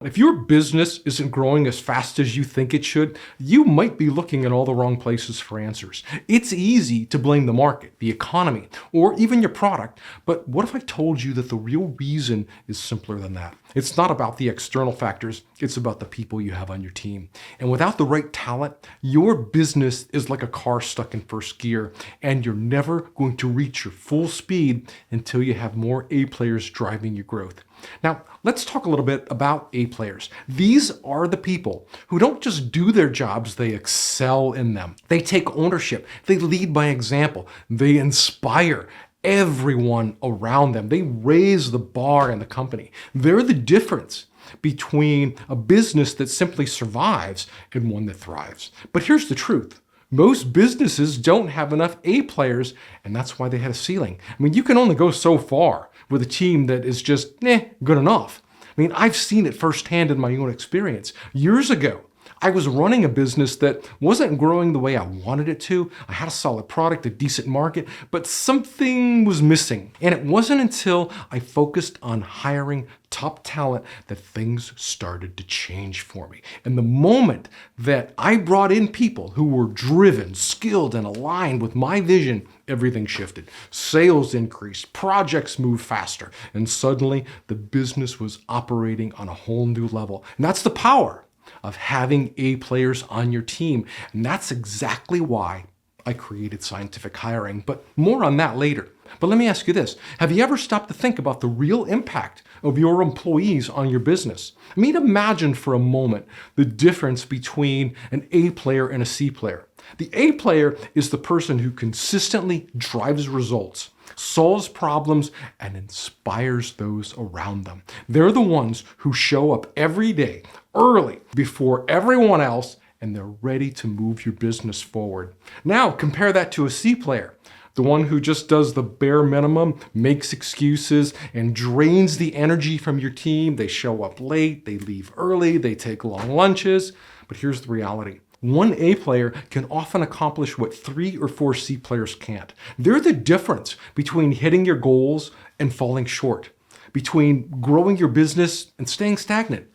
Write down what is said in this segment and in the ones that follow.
If your business isn't growing as fast as you think it should, you might be looking in all the wrong places for answers. It's easy to blame the market, the economy, or even your product, but what if I told you that the real reason is simpler than that? It's not about the external factors, it's about the people you have on your team. And without the right talent, your business is like a car stuck in first gear, and you're never going to reach your full speed until you have more A players driving your growth. Now, let's talk a little bit about A players. These are the people who don't just do their jobs, they excel in them. They take ownership, they lead by example, they inspire everyone around them. They raise the bar in the company. They're the difference between a business that simply survives and one that thrives. But here's the truth. Most businesses don't have enough A players, and that's why they had a ceiling. I mean, you can only go so far with a team that is just, good enough. I mean, I've seen it firsthand in my own experience. Years ago, I was running a business that wasn't growing the way I wanted it to. I had a solid product, a decent market, but something was missing. And it wasn't until I focused on hiring top talent that things started to change for me. And the moment that I brought in people who were driven, skilled, and aligned with my vision, everything shifted. Sales increased, projects moved faster, and suddenly the business was operating on a whole new level. And that's the power of having A players on your team. And that's exactly why I created scientific hiring, but more on that later. But let me ask you this. Have you ever stopped to think about the real impact of your employees on your business? I mean, imagine for a moment the difference between an A player and a C player. The A player is the person who consistently drives results, solves problems, and inspires those around them. They're the ones who show up every day, early, before everyone else, and they're ready to move your business forward. Now, compare that to a C player, the one who just does the bare minimum, makes excuses, and drains the energy from your team. They show up late, they leave early, they take long lunches. But here's the reality. One A player can often accomplish what 3 or 4 C players can't. They're the difference between hitting your goals and falling short, between growing your business and staying stagnant.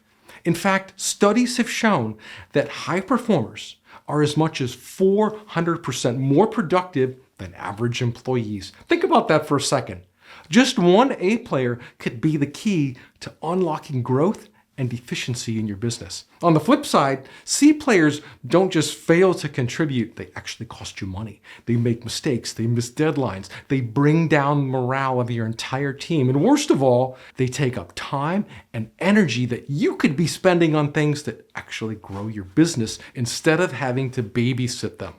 In fact, studies have shown that high performers are as much as 400% more productive than average employees. Think about that for a second. Just one A player could be the key to unlocking growth and efficiency in your business. On the flip side, C players don't just fail to contribute, they actually cost you money. They make mistakes, they miss deadlines, they bring down morale of your entire team, and worst of all, they take up time and energy that you could be spending on things that actually grow your business instead of having to babysit them.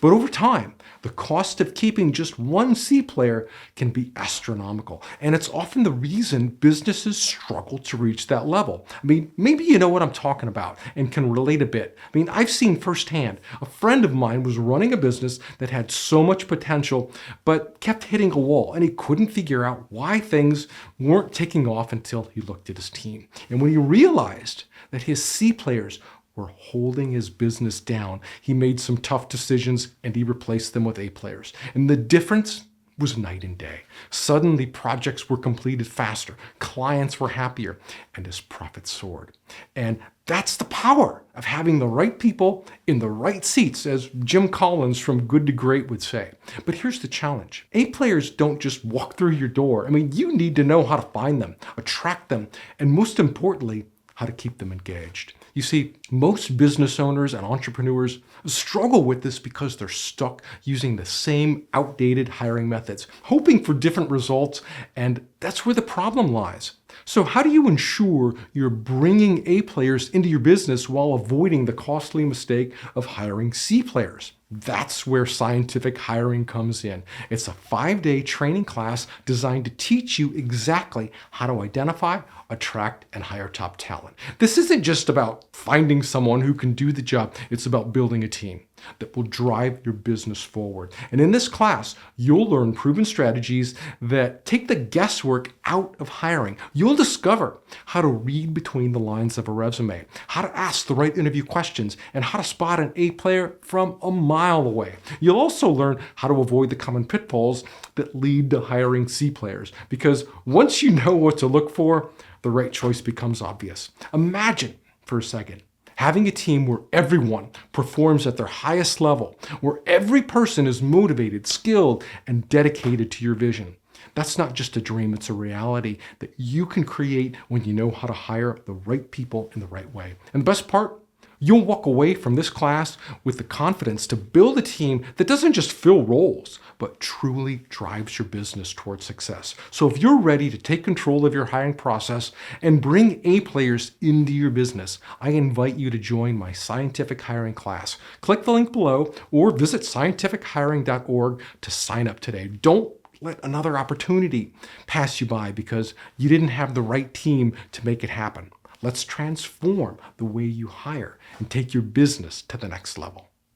But over time, the cost of keeping just one C player can be astronomical. And it's often the reason businesses struggle to reach that level. I mean, maybe you know what I'm talking about and can relate a bit. I mean, I've seen firsthand, a friend of mine was running a business that had so much potential, but kept hitting a wall, and he couldn't figure out why things weren't taking off until he looked at his team. And when he realized that his C players were holding his business down, he made some tough decisions and he replaced them with A players. And the difference was night and day. Suddenly, projects were completed faster, clients were happier, and his profits soared. And that's the power of having the right people in the right seats, as Jim Collins from Good to Great would say. But here's the challenge. A players don't just walk through your door. I mean, you need to know how to find them, attract them, and most importantly, how to keep them engaged. You see, most business owners and entrepreneurs struggle with this because they're stuck using the same outdated hiring methods, hoping for different results, and that's where the problem lies. So how do you ensure you're bringing A players into your business while avoiding the costly mistake of hiring C players? That's where scientific hiring comes in. It's a 5-day training class designed to teach you exactly how to identify, attract, and hire top talent. This isn't just about finding someone who can do the job. It's about building a team that will drive your business forward. And in this class, you'll learn proven strategies that take the guesswork out of hiring. You'll discover how to read between the lines of a resume, how to ask the right interview questions, and how to spot an A player from a mile away. You'll also learn how to avoid the common pitfalls that lead to hiring C players. Because once you know what to look for, the right choice becomes obvious. Imagine for a second having a team where everyone performs at their highest level, where every person is motivated, skilled, and dedicated to your vision. That's not just a dream, it's a reality that you can create when you know how to hire the right people in the right way. And the best part, you'll walk away from this class with the confidence to build a team that doesn't just fill roles, but truly drives your business towards success. So if you're ready to take control of your hiring process and bring A players into your business, I invite you to join my scientific hiring class. Click the link below or visit scientifichiring.org to sign up today. Don't let another opportunity pass you by because you didn't have the right team to make it happen. Let's transform the way you hire and take your business to the next level.